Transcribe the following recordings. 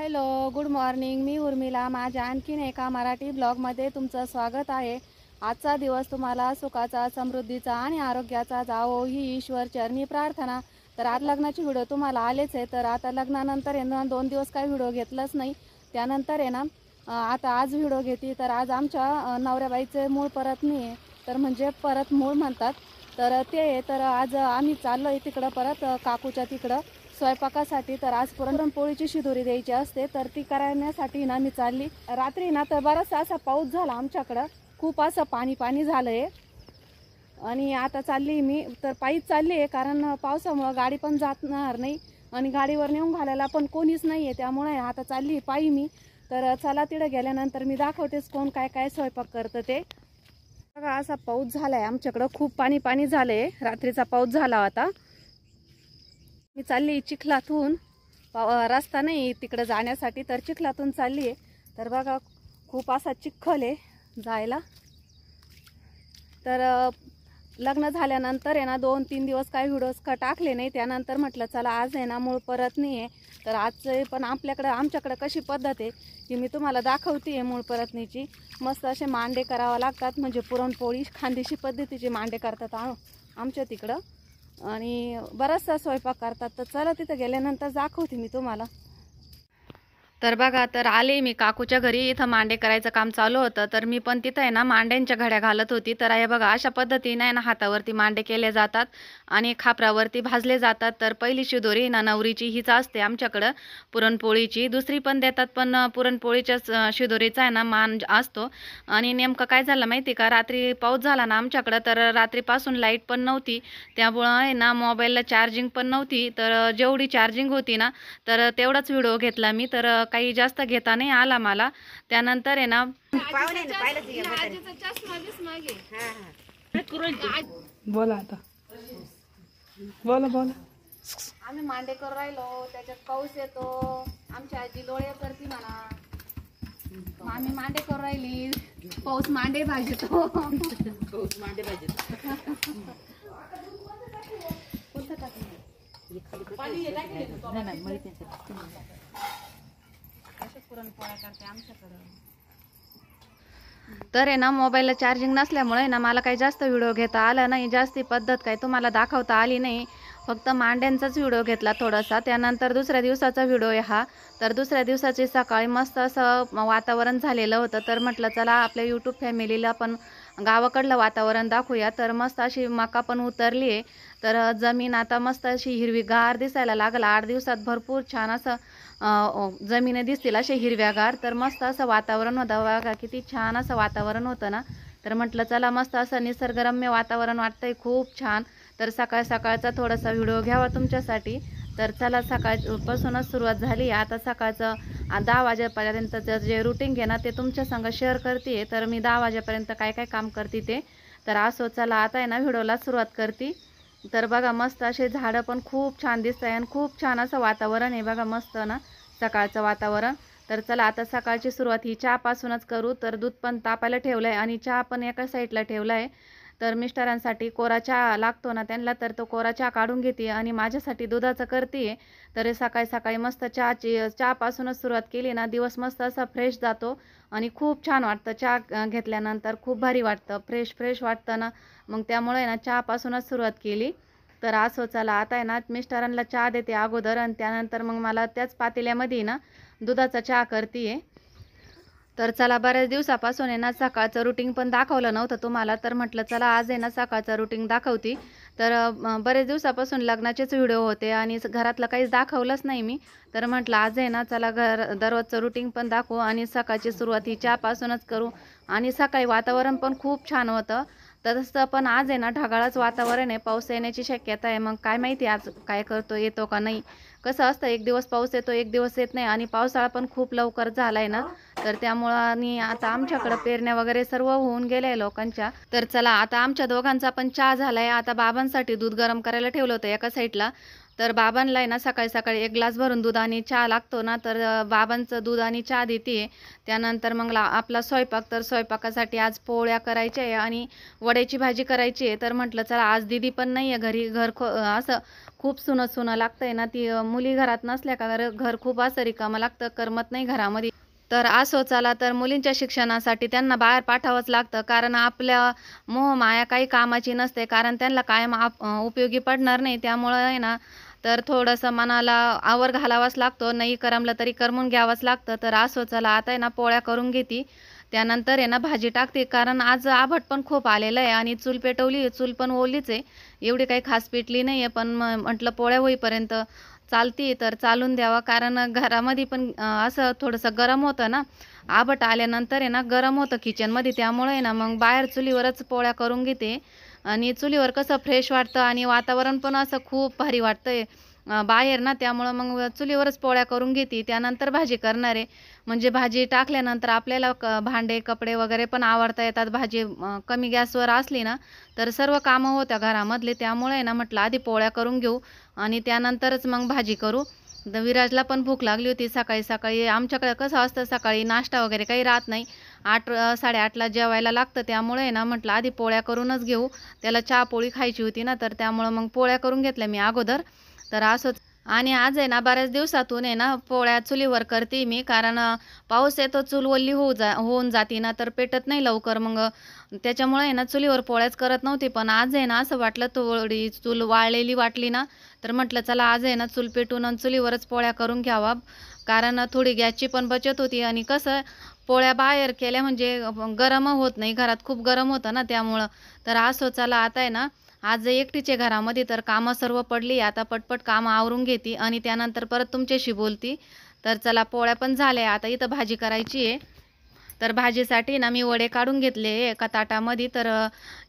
Hello, good morning. मी उर्मिला. माझ्या आणखीन एका मराठी ब्लॉगमध्ये तुमचं स्वागत आहे. आजचा दिवस तुम्हाला सुखाचा, समृद्धीचा आणि आरोग्याचा जावो ही ईश्वर चरणी प्रार्थना. तर आज लग्नाची व्हिडिओ तुम्हाला आलेच आहे. तर आता लग्नानंतर आहे ना 2 दिवस काही व्हिडिओ घेतलंच नाही. त्यानंतर आहे ना आता आज व्हिडिओ घेते. तर आज आमच्या नवऱ्याबाईचे मूळ परत नाही आहे, तर म्हणजे परत मूळ म्हणतात. तर ते तर आज आम्ही चाललो आहे तिकडं परत काकूच्या तिकडं स्वयंपाकासाठी. तर आज पुरणपोळीची शिदोरी द्यायची असते, तर ती करण्यासाठी ना मी चालली. रात्री ना तर बराचसा असा पाऊस झाला आमच्याकडं, खूप असं पाणी झालंय. आणि आता चालली मी तर पायीच चालली आहे, कारण पावसामुळं गाडी पण जाणार नाही आणि गाडीवर नेऊन घालायला पण कोणीच नाही आहे. त्यामुळे आता चालली पायी मी. तर चला तिकडे गेल्यानंतर मी दाखवतेच कोण काय काय स्वयंपाक करतं ते. बघा असा पाऊस झालाय आमच्याकडं, खूप पाणी झालंय. रात्रीचा पाऊस झाला होता. मी चालली चिखलातून, रस्ता नाही तिकडे जाण्यासाठी, तर चिखलातून चालली आहे. तर बघा खूप असा चिखल आहे जायला. तर लग्न झाल्यानंतर आहे ना 2-3 दिवस काही व्हिडिओज टाकले नाही. त्यानंतर म्हटलं चला आज आहे ना मूळ परत नाही आहे, तर आज पण आमच्याकडं कशी पद्धत आहे की मी तुम्हाला दाखवते आहे. मूळ परतनीची मस्त असे मांडे करावं लागतात, म्हणजे पुरणपोळी खानदेशी पद्धतीचे मांडे करतात आमच्या तिकडं, आणि बराचसा स्वयंपाक करतात. तर चला तिथं गेल्यानंतर दाखवते मी तुम्हाला. तर बघा, तर आले मी काकूच्या घरी. इथं मांडे करायचं काम चालू होतं, तर मी पण तिथं आहे ना मांड्यांच्या घड्या घालत होती. तर हे बघा अशा पद्धतीने आहे ना हातावरती मांडे केले जातात आणि खापरावरती भाजले जातात. तर पहिली शिदोरी ना नवरीची हीच असते आमच्याकडं पुरणपोळीची. दुसरी पण देतात, पण पुरणपोळीच्याच शिदोरीचा आहे ना मान असतो. आणि नेमकं काय झालं माहिती का, रात्री पाऊस झाला ना आमच्याकडं, तर रात्रीपासून लाईट पण नव्हती. त्यामुळं आहे ना मोबाईलला चार्जिंग पण नव्हती. तर जेवढी चार्जिंग होती ना तर तेवढाच व्हिडिओ घेतला मी. तर काही जास्त घेता नाही आला मला. त्यानंतर आहे ना बोला आता, बोला. आम्ही मांडे करू राहिलो, त्याच्यात पाऊस येतो. आमची आजी डोळे करते म्हणा, आम्ही मांडे करू राहिली, पाऊस मांडे भाजतो. पाऊस मांडे भाजतो. पुरणपोळ्या करते आमच्याकडं. तर आहे ना मोबाईलला चार्जिंग नसल्यामुळे ना मला काही जास्त व्हिडिओ घेता आला नाही. जास्ती पद्धत काही तुम्हाला दाखवता आली नाही. फक्त मांड्यांचाच व्हिडिओ घेतला थोडासा. त्यानंतर दुसऱ्या दिवसाचा व्हिडिओ आहे हा. तर दुसऱ्या दिवसाची सकाळी मस्त असं वातावरण झालेलं होतं. तर म्हटलं चला आपल्या यूट्यूब फॅमिलीला पण गावाकडलं वातावरण दाखवूया. तर मस्त अशी मका पण उतरली आहे. तर जमीन आता मस्त अशी हिरवीगार दिसायला लागला. 8 दिवसात भरपूर छान असं जमिनी दिसतील असे हिरव्यागार. तर मस्त असं वातावरण होतं. बघा किती छान असं वातावरण होतं ना. तर म्हटलं चला मस्त असं निसर्गरम्य वातावरण वाटतंय, खूप छान. तर सकाळचा थोडासा व्हिडिओ घ्यावा तुमच्यासाठी. तर चला सकाळपासूनच सुरुवात झाली. आता सकाळचं 10 वाजेपर्यंतचं जे रुटीन आहे ना ते तुमच्या संग शेअर करते. तर मी 10 वाजेपर्यंत काय काय काम करते ते. तर असो चला आता आहे ना व्हिडिओला सुरुवात करते. तर बघा मस्त असे झाडं पण खूप छान दिसत आहे आणि खूप छान असं वातावरण आहे. बघा मस्त ना सकाळचं वातावरण. तर चला आता सकाळची सुरुवात ही चहापासूनच करू. तर दूध पण तापायला ठेवलं आहे आणि चहा पण एका साईडला ठेवला आहे. तर मिस्टरांसाठी कोरा चहा लागतो ना त्यांना, तर तो कोरा चहा काढून घेते आणि माझ्यासाठी दुधाचं करते. तर सकाळी मस्त चहापासूनच सुरुवात केली ना दिवस मस्त असा फ्रेश जातो आणि खूप छान वाटतं. चहा घेतल्यानंतर खूप भारी वाटतं, फ्रेश वाटतं ना. मग त्यामुळे ना चहापासूनच सुरुवात केली. तर असो चला आता आहे ना मिस्टरांना चहा देते अगोदर आणि त्यानंतर मग मला त्याच पातेल्यामध्ये ना दुधाचा चहा करते. तर चला बऱ्याच दिवसापासून आहे ना सकाळचं रुटीन पण दाखवलं नव्हतं तुम्हाला. तर म्हटलं चला आज आहे ना सकाळचं रुटीन दाखवते. तर बरेच दिवसापासून लग्नाचेच व्हिडिओ होते आणि घरातलं काहीच दाखवलंच नाही मी. तर म्हटलं आज आहे ना चला दररोजचं रुटीन पण दाखवू आणि सकाळची सुरुवात ही चहापासूनच करू. आणि सकाळी वातावरण पण खूप छान होतं. तसं पण आज आहे ना ढगाळच वातावरण आहे, पाऊस येण्याची शक्यता आहे. मग काय माहिती आज काय येतो का नाही. कसं असतं, एक दिवस पाऊस येतो, एक दिवस येत नाही. आणि पावसाळा पण खूप लवकर झाला आहे ना. तर त्यामुळं आणि आता आमच्याकडं पेरण्या वगैरे सर्व होऊन गेल्या लोकांच्या. तर चला आता आमच्या दोघांचा पण चहा झालाय. आता बाबांसाठी दूध गरम करायला ठेवलं होतं एका साईडला. तर बाबांना आहे ना सकाळी 1 ग्लास भरून दूध आणि चहा लागतो ना. तर बाबांचं दूध आणि चहा देते. त्यानंतर मग आपला स्वयंपाक. तर स्वयंपाकासाठी आज पोळ्या करायच्या आहे आणि वड्याची भाजी करायची आहे. तर म्हटलं चला आज दीदी पण नाही आहे घरी, असं खूप सुनं लागतंय ना, ती मुली घरात नसल्या का घर खूप असं रिकामं लागतं, करमत नाही घरामध्ये. तर असो चला, तर मुलींच्या शिक्षणासाठी त्यांना बाहेर पाठवावंच लागतं, कारण आपल्या मोहमाया काही कामाची नसते, कारण त्यांना कायम उपयोगी पडणार नाही. त्यामुळं आहे ना, तर थोडंसं मनाला आवर घालावाच लागतो, नाही करमलं तरी करमून घ्यावंच लागतं. तर असो चला, आता आहे ना पोळ्या करून घेते, त्यानंतर आहे ना भाजी टाकते, कारण आज आभट पण खूप आलेलं आहे आणि चूल पेटवली, चूल पण ओलीच आहे, एवढी काही खास पेटली नाही आहे. पण म्हटलं पोळ्या होईपर्यंत चालती तर चालून द्यावा, कारण घरामध्ये पण असं थोडंसं गरम होतं ना, आभट आल्यानंतर आहे ना गरम होतं किचनमध्ये, त्यामुळे आहे ना मग बाहेर चुलीवरच पोळ्या करून घेते. आणि चुलीवर कसं फ्रेश वाटतं आणि वातावरण पण असं खूप भारी वाटतंय बाहेर ना, त्यामुळं मग चुलीवरच पोळ्या करून घेते, त्यानंतर भाजी करणार आहे. म्हणजे भाजी टाकल्यानंतर आपल्याला भांडे कपडे वगैरे पण आवरता येतात. भाजी कमी गॅसवर असली ना, तर सर्व कामं होत्या घरामधले, त्यामुळे आहे ना म्हटलं आधी पोळ्या करून घेऊ आणि त्यानंतरच मग भाजी करू. तर विराजला पण भूक लागली होती सकाळी सकाळी. आमच्याकडे कसं असतं, सकाळी नाश्ता वगैरे काही राहत नाही, 8 साडेआठला जेवायला लागतं, त्यामुळे आहे ना म्हटलं आधी पोळ्या करूनच घेऊ. त्याला चहा पोळी खायची होती ना, तर त्यामुळं मग पोळ्या करून घेतल्या मी अगोदर. तर असंच. आणि आज आहे ना बऱ्याच दिवसातून आहे ना पोळ्या चुलीवर करते मी, कारण पाऊस येतो, चूल ओली होऊन जाते ना, तर पेटत नाही लवकर. मग त्याच्यामुळे आहे ना चुलीवर पोळ्याच करत नव्हती, पण आज आहे ना असं वाटलं, थोडी चूल वाळलेली वाटली ना, तर म्हटलं चला आज आहे ना चूल पेटून आणि चुलीवरच पोळ्या करून घ्यावा, कारण थोडी गॅसची पण बचत होती आणि कसं पोळ्या बाहेर केल्या म्हणजे गरम होत नाही, घरात खूप गरम होतं ना त्यामुळं. तर असो चला, आता आहे ना आज एकटीचे घरामध्ये, तर कामं सर्व पडली, आता पटपट कामं आवरून घेते आणि त्यानंतर परत तुमच्याशी बोलती. तर चला, पोळ्या पण झाल्या, आता इथं भाजी करायची आहे. तर भाजीसाठी ना मी वडे काढून घेतले एका ताटामध्ये. तर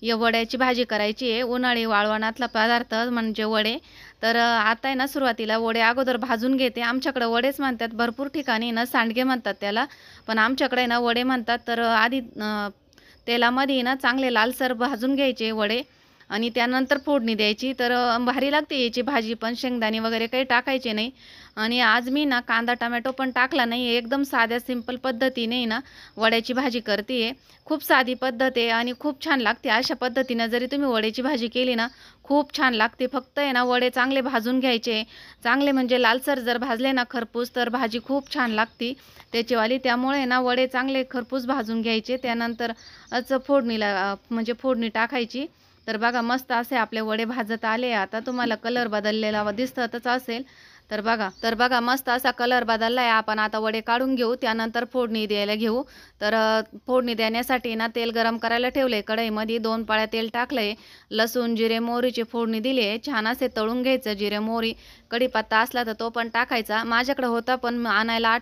या वड्याची भाजी करायची आहे, उन्हाळी वाळवणातला पदार्थ म्हणजे वडे. तर आता आहे ना सुरुवातीला वडे अगोदर भाजून घेते. आमच्याकडे वडेच म्हणतात, भरपूर ठिकाणी ना सांडगे म्हणतात त्याला, पण आमच्याकडे ना वडे म्हणतात. तर आधी तेलामध्ये ना चांगले लालसर भाजून घ्यायचे वडे आणि त्यानंतर फोडणी द्यायची. तर भारी लागते याची भाजी पण, शेंगदाणे वगैरे काही टाकायचे नाही. आणि आज मी ना कांदा टमॅटो पण टाकला नाही, एकदम साध्या सिंपल पद्धतीने ना वड्याची भाजी करते आहे. खूप साधी पद्धत आहे आणि खूप छान लागते. अशा पद्धतीनं जरी तुम्ही वड्याची भाजी केली ना, खूप छान लागते. फक्त आहे ना वडे चांगले भाजून घ्यायचे, चांगले म्हणजे लालसर जर भाजले ना खरपूस, तर भाजी खूप छान लागते त्याचीवाली. त्यामुळे ना वडे चांगले खरपूस भाजून घ्यायचे, त्यानंतर फोडणीला म्हणजे फोडणी टाकायची. तर बघा मस्त असे आपले वडे भाजत आले. आता तुम्हाला कलर बदललेला दिसतच असेल. तर बघा मस्त असा कलर बदलला आहे. आपण आता वडे काढून घेऊ, त्यानंतर फोडणी द्यायला घेऊ. तर फोडणी देण्यासाठी ना तेल गरम करायला ठेवले, कढईमध्ये 2 पळ्या तेल टाकलंय, लसूण जिरे मोहरीची फोडणी दिली आहे, छान असे तळून घ्यायचं. जिरे मोहरी, कढीपत्ता असला तर तो पण टाकायचा, माझ्याकडे होता पण आणायला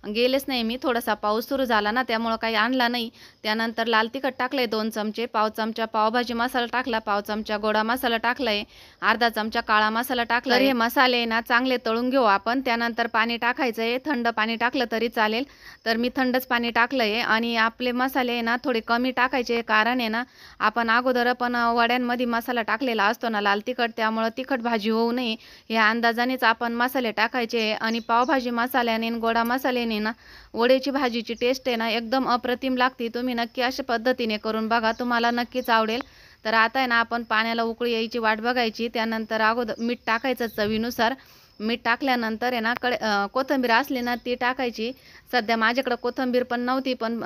गेलेच नाही मी, थोडासा पाऊस सुरू झाला ना त्यामुळं काही आणला नाही. त्यानंतर लाल तिखट टाकलंय 2 चमचे, पाव चमचा पावभाजी मसाला टाकला, पाव चमचा गोडा मसाला टाकलाय, अर्धा चमचा काळा मसाला टाकला. तर हे मसाले ना चांगले तळून घेऊ आपण. त्यानंतर पाणी टाकायचं आहे, थंड पाणी टाकलं तरी चालेल. तर मी थंडच पाणी टाकलंय आणि आपले मसाले ना थोडे कमी टाकायचे, कारण आहे ना आपण अगोदर पण वड्यांमध्ये मसाला टाकलेला असतो ना लाल तिखट, त्यामुळं तिखट भाजी होऊ नये या अंदाजानेच आपण मसाले टाकायचे. आणि पावभाजी मसाल्याने गोडा मसाल्याने ना वड्याची भाजीची टेस्ट आहे ना एकदम अप्रतिम लागते. तुम्ही नक्की अशा पद्धतीने करून बघा, तुम्हाला नक्कीच आवडेल. तर आता आहे ना आपण पाण्याला उकळी यायची वाट बघायची. त्यानंतर अगोदर मीठ टाकायचं चवीनुसार. मीठ टाकल्यानंतर आहे ना कोथिंबीर असली ना ती टाकायची. सध्या माझ्याकडे कोथिंबीर पण नव्हती, पण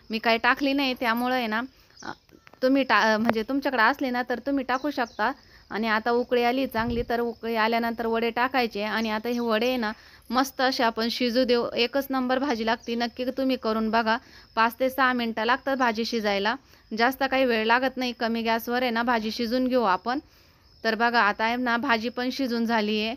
मी काही टाकली नाही, त्यामुळं आहे ना तुम्ही म्हणजे तुमच्याकडे असले ना तर तुम्ही टाकू शकता. आणि आता उकळी आली चांगली, तर उकळी आल्यानंतर वडे टाकायचे आणि आता हे वडे आहे ना मस्त असे आपण शिजू देऊ. एकच नंबर भाजी लागते, नक्की तुम्ही करून बघा. 5 ते 6 मिनटं लागतात भाजी शिजायला, जास्त काही वेळ लागत नाही. कमी गॅसवर आहे ना भाजी शिजून घेऊ आपण. तर बघा आता आहे ना भाजी पण शिजून झाली आहे.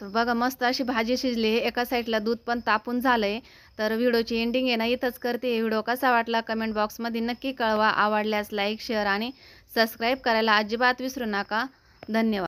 तर बघा मस्त अशी भाजी शिजली आहे, एका साईडला दूध पण तापून झालंय. तर व्हिडिओची एंडिंग आहे ना इथंच करते. व्हिडिओ कसा वाटला कमेंट बॉक्समध्ये नक्की कळवा. आवडल्यास लाईक शेअर आणि सबस्क्राईब करायला अजिबात विसरू नका. धन्यवाद.